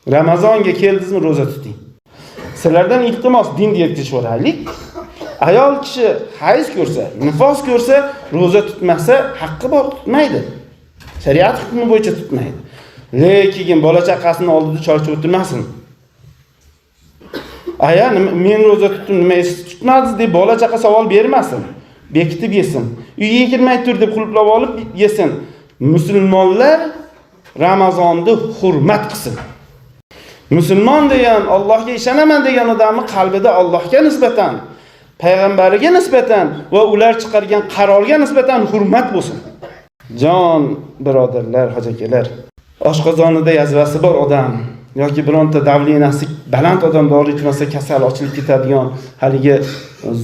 Ramazonga keldingizmi, roza tuting. Sizlardan iltimos dinni yetkazishoraylik. Ayol kishi hayz ko'rsa, nifos ko'rsa, roza tutmasa, haqqi bor, tutmaydi. Shariat hukmi bo'yicha tutmaydi. Lekin bola chaqasini oldida chorchib o'tirmasin. Aya, men roza tutdim, nima tutmadingiz deb bola chaqa savol bermasin. Bekitib yesin. Uyga kirmay tur deb qulplab olib yesin. Musulmonlar Ramazonni hurmat qilsin. Musulmon degan, Allohga ishonaman degan odamning qalbida Allohga nisbatan, payg'ambariga nisbatan va ular chiqargan qarorga nisbatan hurmat bo'lsin. Jon birodarlar, hojakalar, oshqozonida yazvasi bor odam yoki bironta davlenasi baland odam dori ichmasa kasal ochilib ketadigan haligi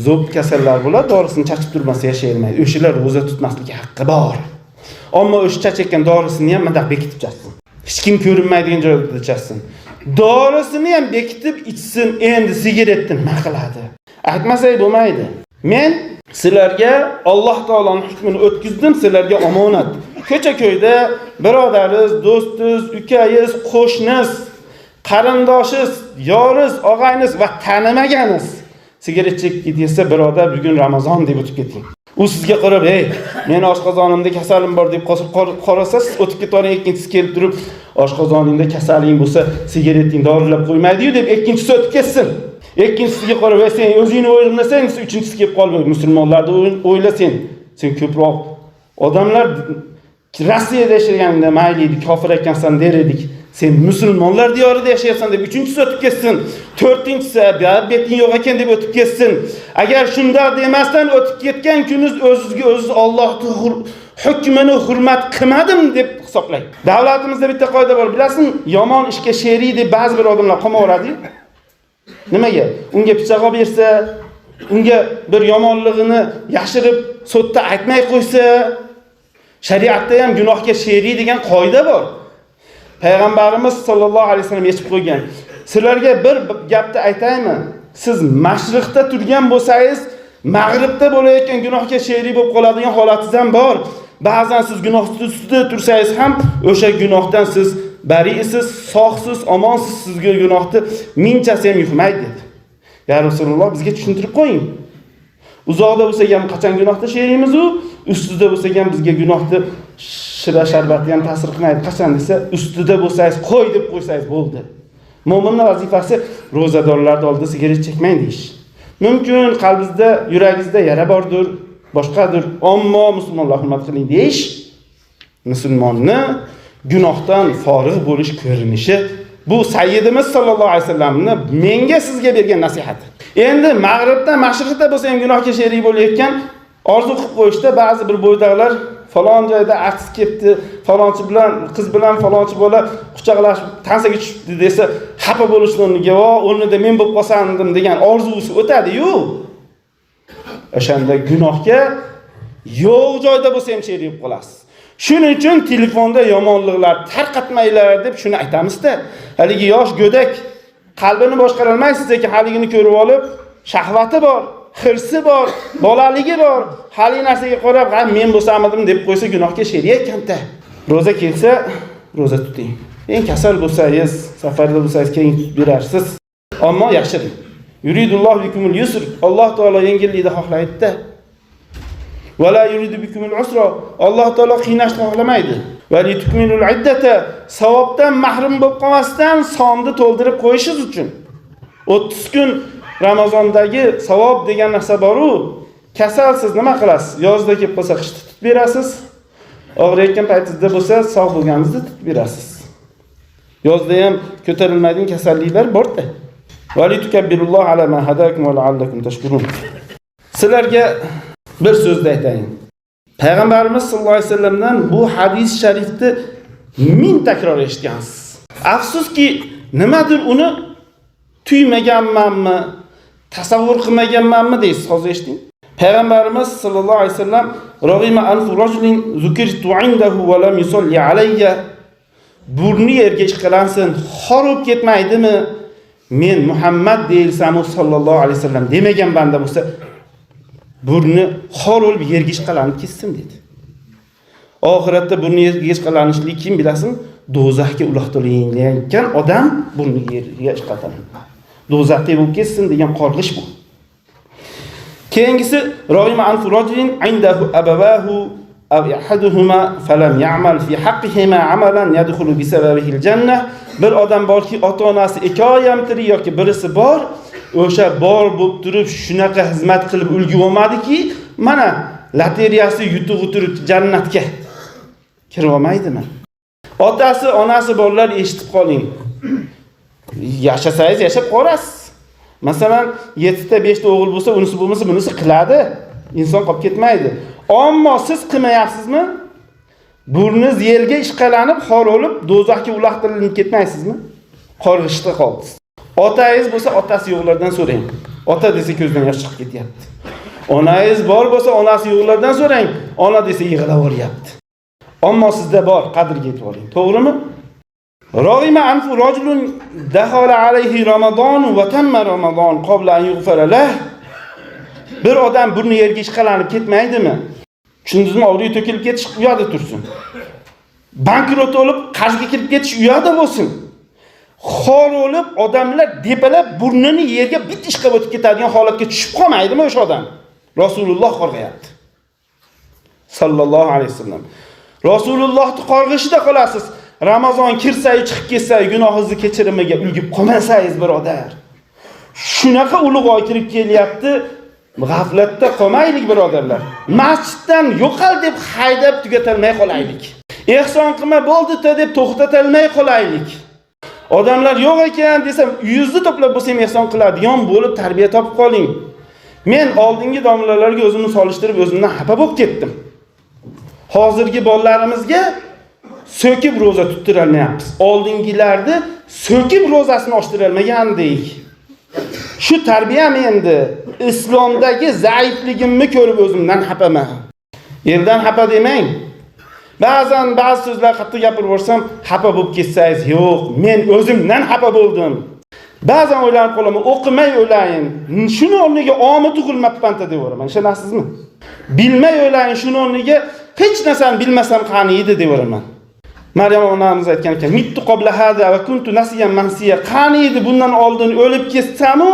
zo'b kasallar bo'ladi, dorisini chachib turmasa yashay olmaydi. O'shalar roza tutmasligi haqqi bor. Ammo o'sha chachayotgan dorisini ham madaq bekitib chassin. Hech kim ko'rinmaydigan joyda chassin. Dorisini ham bekitib ichsin, endi sigaretni nima qiladi? Aytmasak bo'lmaydi. Men sizlarga Alloh taoloning hukmini o'tkazdim, sizlarga omonat. Ko'cha-ko'yda birodariz, do'stiz, ukaysiz, qo'shniz, qarindoshiz, yoriz, og'ayniz va tanimaganiz sigaret chekib ketsa, birodar, bugun Ramazon deb o'tib keting. U sizga qarab, "Ey, men oshqozonimda kasalim bor" deb qarasa, siz o'tib ketgan ikkinchisi kelib turib, "Oshqozoningda kasaling bo'lsa, sigareting dorilab qo'ymaydi-yu" deb ikkinchisi o'tib ketsin. Ikkinchisiga qarab, "Sen o'zingni o'ylasang, uchinchisi kelib qolmaydi. Musulmonlarni o'ylasang, sen ko'proq odamlar Rossiyada yashaganda mayli edi, kofir ekansan der edik. Sen musulmonlar diyorida yashayapsan deb uchinchisi o'tib ketsin. To'rtinchisi beting yo'q ekan deb o'tib ketsin. Agar shunda demasdan o'tib ketgan kuningiz o'zingizga o'zingiz Allohning hukmini hurmat qilmadim deb hisoblang. Davlatimizda bitta qoida bor, bilasizmi? Yomon ishga sherik deb ba'zi bir odamlar qamoqladi. Nimaga? Unga pichoq bersa, unga bir yomonligini yashirib, sudda aytmay qo'ysa, shariatda ham gunohga sherik degan qoida bor. Payg'ambarimiz sollallohu alayhi vasallam yechib qo'ygan. Sizlarga bir gapni aytaymi? Siz mashriqda turgan bo'lsangiz, mag'ribda bo'layotgan gunohga sherik bo'lib qoladigan holatingiz ham bor. Ba'zan siz gunoh ustida tursangiz ham o'sha gunohdan siz barisiz, sog'siz, omonsiz, sizga gunohni minchasi ham yuqmaydi dedi. Ya Rasululloh, bizga tushuntirib qo'ying. Uzoqda bo'lsak ham qachon gunohda sherikmiz u, ustida bo'lsak ham bizga gunohni shira sharbati ham ta'sir qilmaydi. Qachon desa, ustida bo'lsangiz qo'y deb qo'ysangiz bo'ldi. Mo'minning vazifasi ro'zadorlarning oldida sigaret chekmang deyish. Mumkin qalbingizda, yuragingizda yara bordir, boshqadir, ammo musulmonlar hurmat qiling deyish musulmonni gunohdan forig' bo'lish ko'rinishi. Bu sayyidimiz sallallohu alayhi vasallamning menga sizga bergan nasihati. Endi mag'ribdan mashriqda bo'lsa ham gunohga sherik bo'layotgan orzu qilib qo'yishda ba'zi bir bo'ydaqlar falon joyda artist kelibdi, falonchi bilan qiz bilan falonchi bola quchoqlashib tansaga tushibdi desa, xafa bo'lishlarga va o'rnida men bo'lib qolsandim degan orzusi o'tadi-yu. O'shanda gunohga yo'q joyda bo'lsa ham sherik bo'lib qolasiz. Shuning uchun telefonda yomonliklar tarqatmanglar deb shuni aytamiz-da. Haligi yosh go'dak qalbini boshqara olmaysiz ekan, haligini ko'rib olib, shahvati bor, hirsi bor, bolaligi bor. Hali narsaga qarab, "Ha, men bo'lsamadim" deb qo'ysa gunohga sherik ekan-da. Roza kelsa, roza tuting. Eng kasal bo'lsangiz, safarda bo'lsangiz keyin berarsiz. Ammo yaxshiring. Yuridullohu bikumul yusr. Alloh taolo yengillikni xohlaydi-da. Va la yuridu bikumul usra. Alloh taolo qiynashni xohlamaydi. Va litukminul iddata. Savobdan mahrum bo'lib qolmasdan sonni to'ldirib qo'yishingiz uchun. 30 kun Ramazondagi savob degan narsa bor-u, kasalsiz nima qilasiz? Yozda kelib qolsa qishda tutib berasiz. Og'riyotgan paytingizda bo'lsa, sog' bo'lganingizda tutib berasiz. Yozda ham ko'tarilmaydigan kasalliklar bor-da. Va litukabbirulloh ala ma hadakum va la'allakum tashkurun. Sizlarga bir so'zda aytayin. Payg'ambarimiz sollallohu alayhi vasallamdan bu hadis sharifni ming takror eshitgansiz. Afsuski, nimadir uni tuymaganmanmi, tasavvur qilmaganmanmi deysiz, hozir eshiting. Payg'ambarimiz sollallohu alayhi vasallam rag'ima anfu rajulin zukirtu indahu va lam yusalli alayya. Burni yerga ishqalansin, xorib ketmaydimi? Men Muhammad deyilsam sollallohu alayhi vasallam demagan banda bo'lsa, burni xor bo'lib yerga ishqalanib ketsin dedi. Oxiratda burni yerga ishqalanishlik kim bilasin? Do'zaxga uloqtirilgan odam burni yerga ishqatadi. Do'zaxga bo'lib ketsin degan qorg'ish bu. Keyingisi ro'yma an rajulin indahu abawahu aw ahaduhuma falam ya'mal fi haqqihima amalan yadkhulu bi sababihi al-jannah. Bir odam borki, ota-onasi ikkoyam tiri yoki birisi bor, o'sha bor bo'lib turib shunaqa xizmat qilib ulgib olmadiki, mana lotereyasi yutib o'tirib jannatga kirib olmaydimi? Otasi, onasi borlar, eshitib qoling. Yashasangiz yashab qolasiz. Masalan, 7 ta 5 ta o'g'il bo'lsa, unisi bo'lmasa, bunisi qiladi. Inson qolib ketmaydi. Ammo siz qilmayapsizmi? Burningiz yerga ishqalanib, xor olib, do'zaxga uloqtirilib ketmaysizmi? Qorg'ishda qoldingiz. Otangiz bo'lsa, otasi yo'qlardan so'rang. Ota desa ko'zdan yosh chiqib ketyapti. Onangiz bor bo'lsa, onasi yo'qlardan so'rang. Ona desa yig'lab o'ryapti. Ammo sizda bor, qadriga yetib oling. To'g'rimi? Ro'yma anfu rajulun dakhala alayhi Ramazon va tamma Ramazon qabla an yughfara lah. Bir odam burni yerga ishqalanib ketmaydimi? Tushundingizmi? Avliyo to'kilib ketish u yoqda tursin. Bankrot bo'lib, qarzga kirib ketish u yoqda bo'lsin. Xor olib, odamlar depalab burnini yerga bit ishqab o'tib ketadigan holatga tushib qolmaydimi o'sha odam? Rasululloh qorg'ayapti. Sallallohu alayhi vasallam. Rasulullohning qorg'ishida qolasiz. Ramazon kirsa-yu chiqib ketsa-yu gunohingizni kechirimiga ulgib qolmasangiz birodar. Shunaqa ulug' oy kirib kelyapti. G'aflatda qolmaylik birodarlar. Masjiddan yo'qal deb haydab tugatalmay qolaylik. Ehson qilma bo'ldi-da deb to'xtatalmay qolaylik. Odamlar yo'q ekan desam, yuzni to'plab bo'lsam ehson qiladigan bo'lib tarbiya topib qoling. Men oldingi domlalarga o'zimni solishtirib o'zimdan xafa bo'lib ketdim. Hozirgi bolalarimizga so'kib roza tuttirolmayapmiz. Oldingilarda so'kib rozasini ochtirolmagandik. Shu tarbiyam endi islomdagi zaifligimni ko'rib o'zimdan xafaman. Yerdan xafa demang. Ba'zan ba'zi so'zlar qattiq gapirib o'rsam, xafa bo'lib ketsangiz, yo'q, men o'zimdan xafa bo'ldim. Ba'zan o'ylanib qolaman, o'qimay o'ylayin. Shuni o'rniga omad tug'ilmabman deb o'raman. Ishonasizmi? Bilmay o'ylayin, shuni o'rniga hech narsani bilmasam qani edi deb o'raman. Maryam onamiz aytgan ekan, mittu qabla hada va kuntu nasiyan mansiya. Qani edi bundan oldin o'lib ketsam-u,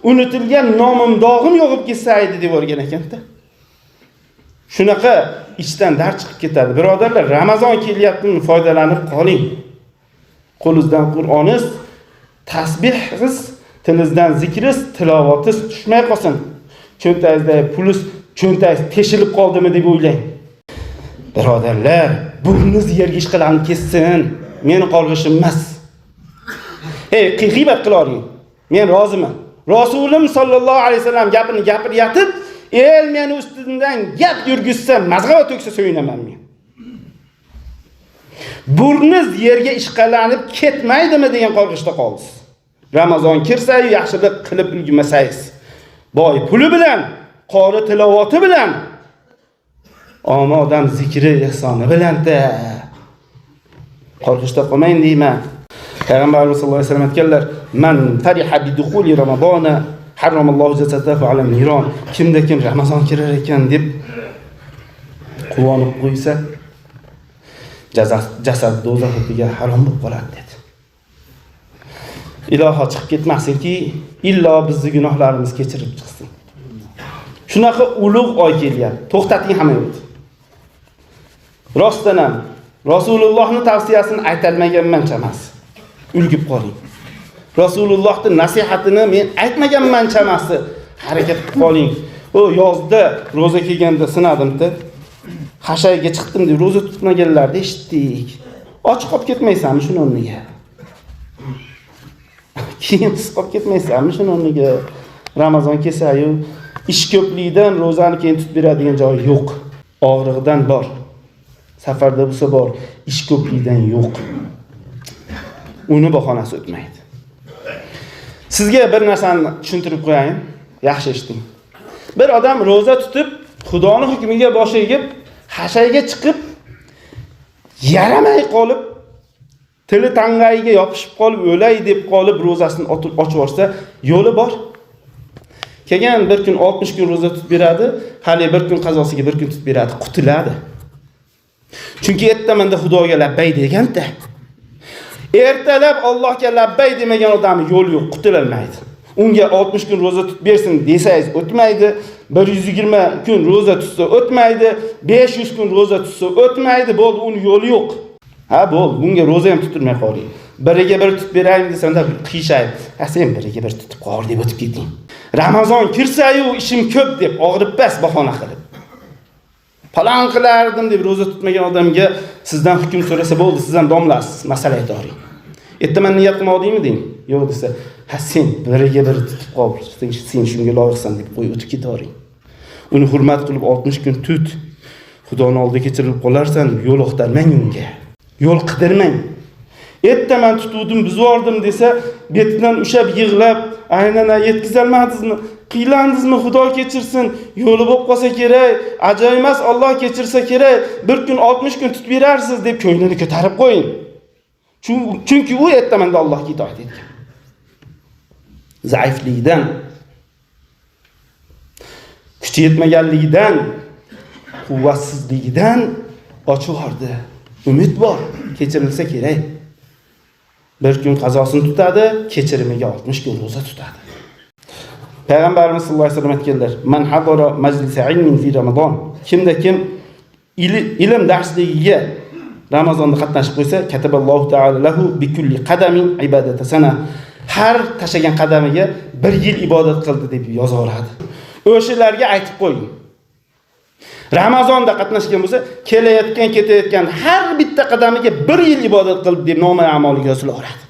unutilgan nomim dog'im yo'qib ketsa edi deb o'rgan ekan-da. Shunaqa ichdan dard chiqib ketadi. Birodarlar, Ramazon kelyaptimi, foydalanib qoling. Qo'lingizdan Qur'oningiz, tasbihingiz, tilingizdan zikringiz, tilovatingiz tushmay qolsin. Cho'ntagingizda pulingiz, cho'ntagingiz teshilib qoldimi deb o'ylang. Birodarlar, burningiz yerga ishqalanib ketsin. Meni qorg'ishim emas. G'iybat qilaring. Men roziman. Rasulim sallallohu alayhi vasallam gapini gapiryatib, el meni ustimdan gap yurgizsa, mazg'ava to'ksa so'yinaman men. Burningiz yerga ishqalanib ketmaydimi degan qorg'ishda qoldingiz. Ramazon kirsa-yu yaxshilik qilib ulgurmasangiz, boy puli bilan, qori tilovati bilan, ammo odam zikri ehsoni bilan-da qorg'ishda qolmang deyman. Payg'ambarimiz sollallohu alayhi vasallam aytganlar: "Man fariha bi dukhuli Ramazona harramallohu jasadahu ala niron." Kimda kim Ramazon kirar ekan deb quvonib qo'ysa, jasad do'zaxga harom bo'lib qoladi dedi. Iloho chiqib ketmasinki, illo bizning gunohlarimiz kechirib chiqsin. Shunaqa ulug' oy kelyapti. To'xtating hamma. Rostdan ham Rasulullohning tavsiyasini aytalmaganman chamas. Ulgib qoling. Rasulullohning nasihatini men aytmaganman chamasi. Harakat qilib qoling. O yozda roza kelganda sinadim-da. Hashayga chiqdim deb roza tutmaganlarni eshitdik. Och qolib ketmaysanmi shuni o'rniga? Keyin qolib ketmaysanmi shuni o'rniga? Ramazon kelsa-yu, ish ko'pligidan rozani keyin tutib beradigan joyi yo'q. Og'rig'idan bor. Safarda bo'lsa bor, ish ko'pligidan yo'q. Uni bahonasi o'tmaydi. Sizga bir narsani tushuntirib qo'yayin, yaxshi eshiting. Bir odam roza tutib, Xudoning hukmiga boshi egib, hashayga chiqib, yaramay qolib, tili tang'ayiga yopishib qolib, o'lay deb qolib rozasini ochib yuborsa, yo'li bor. Kelgan bir kun 60 kun roza tutib beradi, hali bir kun qazosiga bir kun tutib beradi, qutuladi. Chunki ertamanda Xudoga labbay deganda, ertalab Allohga labbay demagan odamning yo'li yo'q, qutulolmaydi. Unga 60 kun roza tutib bersin desangiz o'tmaydi, 120 kun roza tutsa o'tmaydi, 500 kun roza tutsa o'tmaydi, bo'ldi, uning yo'li yo'q. Ha, bo'ldi, bunga roza ham tutilmay qoling. Biriga bir tutib beraymi desanda qiyshayib, "Ha, sen biriga bir tutib qor" deb o'tib keting. Ramazon kirsa-yu ishim ko'p deb og'rib bas bahona qilib. Falon qilardim deb roza tutmagan odamga sizdan hukm so'rasa bo'ldi, siz ham domlasiz, masala aytoring. Ertaman niyat qilmadingmi deng. Yo'q desa, "Ha, sen biriga bir tutib qol, sen shunga loyiqsan" deb qo'yib o'tib ketaring. Uni hurmat qilib 60 kun tut. Xudoning oldida kechirilib qolarsan deb yo'l oqtarmang unga. Yo'l qidirmang. Ertaman tutuvdim, buzordim desa, betidan ushab yig'lab, aynan yetkazolmadingizmi? Qiylandingizmi? Xudo kechirsin. Yo'li bo'lib qolsa kerak, ajoyib emas, Alloh kechirsa kerak. Bir kun 60 kun tutib berarsiz deb ko'nglini ko'tarib qo'ying. Chunki u ertamanda Allohga itoat etgan. Zaifligidan, kuchi yetmaganligidan, quvvatsizligidan ochivordi. Umid bor, kechirilsa kerak. Bir kun qazosini tutadi, kechirimiga 60 kun roza tutadi. Payg'ambarimiz sollallohu alayhi vasallam aytganlar: "Man hadara majlisa ilmin fi Ramazon." Kimda kim ilm darsligiga Ramazonda qatnashib qo'ysa, kataballohu ta'ala lahu bi kulli qadamin ibadata sana. Har tashagan qadamiga 1 yil ibodat qildi deb yozaveradi. O'shalarga aytib qo'ying. Ramazonda qatnashgan bo'lsa, kelayotgan, ketayotgan har bitta qadamiga 1 yil ibodat qildi deb nomai amaliga yozilaveradi.